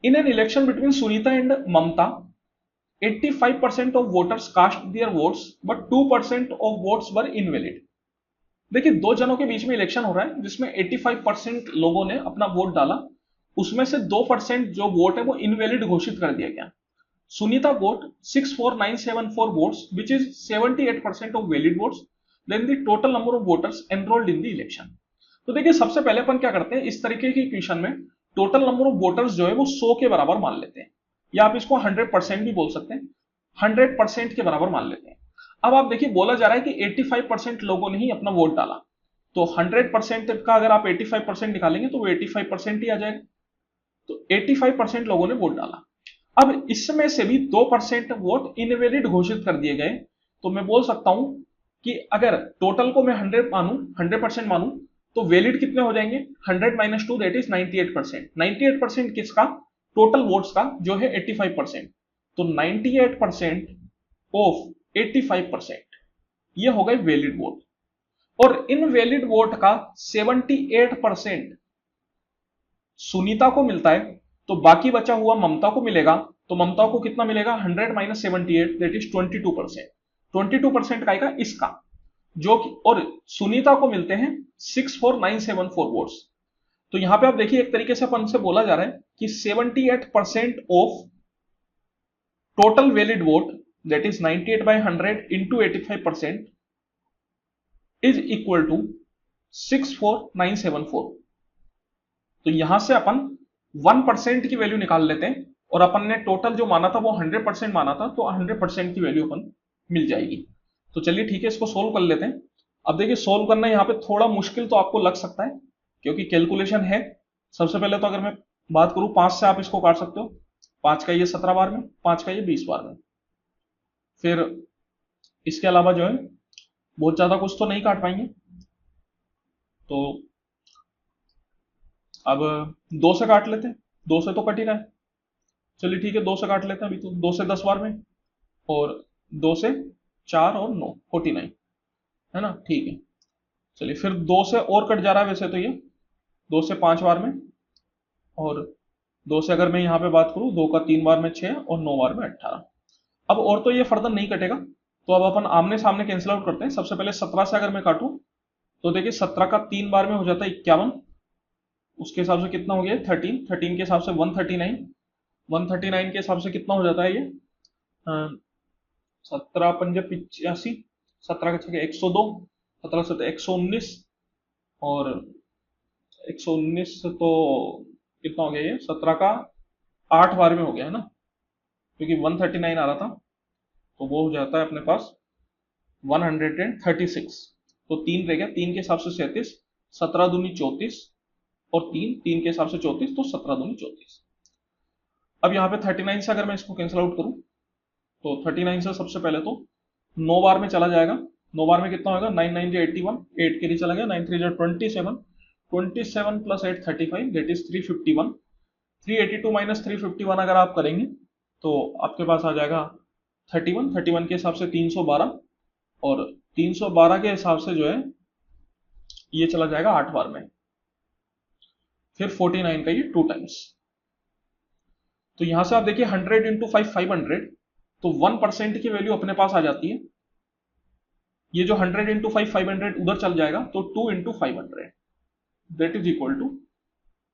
In an election between Sunita and Mamta 85% of voters cast their votes but 2% of votes were invalid. देखिए, दो जनों के बीच में इलेक्शन हो रहा है जिसमें 85% लोगों ने अपना वोट डाला, उसमें से 2% जो वोट है वो इनवैलिड घोषित कर दिया गया। सुनीता गोट 64974 votes, which is 78% of valid votes, then the total number of voters enrolled in the election। तो देखिए, सबसे पहले अपन क्या करते हैं, इस तरीके की इक्वेशन में टोटल नंबर ऑफ वोटर्स जो है वो 100 के बराबर मान लेते हैं, या आप इसको 100% भी बोल सकते हैं, 100% के बराबर मान लेते हैं। अब आप देखिए, बोला जा रहा है कि 85% लोगों ने ही अपना वोट डाला, तो 100% का अगर आप 85% निकालेंगे तो वो 85% ही आ जाएगा। तो 85% लोगों ने वोट डाला। अब इसमें से भी 2% वोट इनवैलिड घोषित कर दिए गए, तो मैं बोल सकता हूं कि अगर टोटल को मैं 100% मानूं तो वैलिड कितने हो जाएंगे, 100 - 2 दैट इज 98%। 98% किसका, टोटल वोट्स का, जो है 85%। तो 98% ऑफ 85% ये हो गए वैलिड वोट, और इनवैलिड वोट का 78% सुनीता को मिलता है, तो बाकी बचा हुआ ममता को मिलेगा। तो ममता को कितना मिलेगा, 100 - 78 दैट इज 22%। 22% का आएगा इसका, जो कि, और सुनीता को मिलते हैं 64974 वोट्स। तो यहां पे आप देखिए, एक तरीके से अपन से बोला जा रहा है कि 78% of total valid vote that is 98/100 into 85% is equal to 64974। तो यहां से अपन 1% की वैल्यू निकाल लेते हैं, और अपन ने टोटल जो माना था वो 100% माना था, तो 100% की वैल्यू अपन मिल जाएगी। तो चलिए ठीक है, इसको सोल्व कर लेते हैं। अब देखिए, सोल्व करना यहाँ पे थोड़ा मुश्किल तो आपको लग सकता है, क्योंकि कैलकुलेशन है। सबसे पहले तो अगर मैं बात करूं, 5 से आप इसको काट सकते हो। 5 का ये 17 बार में, 5 का ये 20 बार में। फिर इसके अलावा जो है बहुत ज्यादा कुछ तो नहीं काट पाएंगे, तो अब 2 से काट लेते हैं। 2 से तो कट ही रहा है, चलिए ठीक है, 2 से काट लेते हैं। अभी तो 2 से 10 बार में, और 2 से 4 और 9 49 है ना, ठीक है। चलिए, फिर 2 से और कट जा रहा है वैसे तो ये, 2 से 5 बार में, और 2 से अगर मैं यहाँ पे बात करूँ, 2 का 3 बार में 6 और 9 बार में 18। अब और तो ये फर्दर नहीं कटेगा, तो अब अपन आमने सामने कैंसिल आउट करते हैं। सबसे पहले 17 से अगर मैं काटूं, तो देखिए 17 का 3 बार में हो जाता है 51, उसके हिसाब से कितना हो गया 13, 13 के हिसाब से 139, 139 के हिसाब से कितना हो जाता है ये 17 × 5 = 85, 17 का 102, 17 से 119, और 119 तो कितना हो गया ये 17 का 8 बार में हो गया है ना, क्योंकि 139 आ रहा था, तो वो हो जाता है अपने पास 136। तो 3 रह गया, 3 के हिसाब से 37, 17 दूनी 34, और 3 के हिसाब से 34, तो 17 दूनी 34। अब यहाँ पे 39 से अगर मैं इसको कैंसिल आउट करूं, तो 39 से सबसे पहले तो 9 बार में चला जाएगा। 9 बार में कितना होगा, 9 9 = 81, 8 के लिए चला गया, 9 3 = 27, 27 + 8 35 दैट इज 351। 382 - 351 अगर आप करेंगे तो आपके पास आ जाएगा 31, 31 के हिसाब से 312, और 312 के हिसाब से जो है ये चला जाएगा 8 बार में, फिर 49 का ये 2 टाइम्स। तो यहां से आप देखिए 100 × 5 500, तो 1% की वैल्यू अपने पास आ जाती है। ये जो 100 × 5 500 उधर चल जाएगा, तो 2 × 500 दैट इज इक्वल टू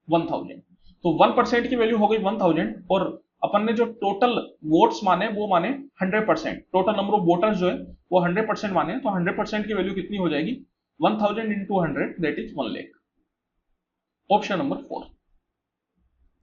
1000। तो 1% की वैल्यू हो गई 1000, और अपन ने जो टोटल वोट्स माने वो माने 100%, टोटल नंबर ऑफ वोटर्स जो है वो 100% माने, तो 100% की वैल्यू कितनी हो जाएगी, 1000 × 100 that is 1 lakh. Option number 4।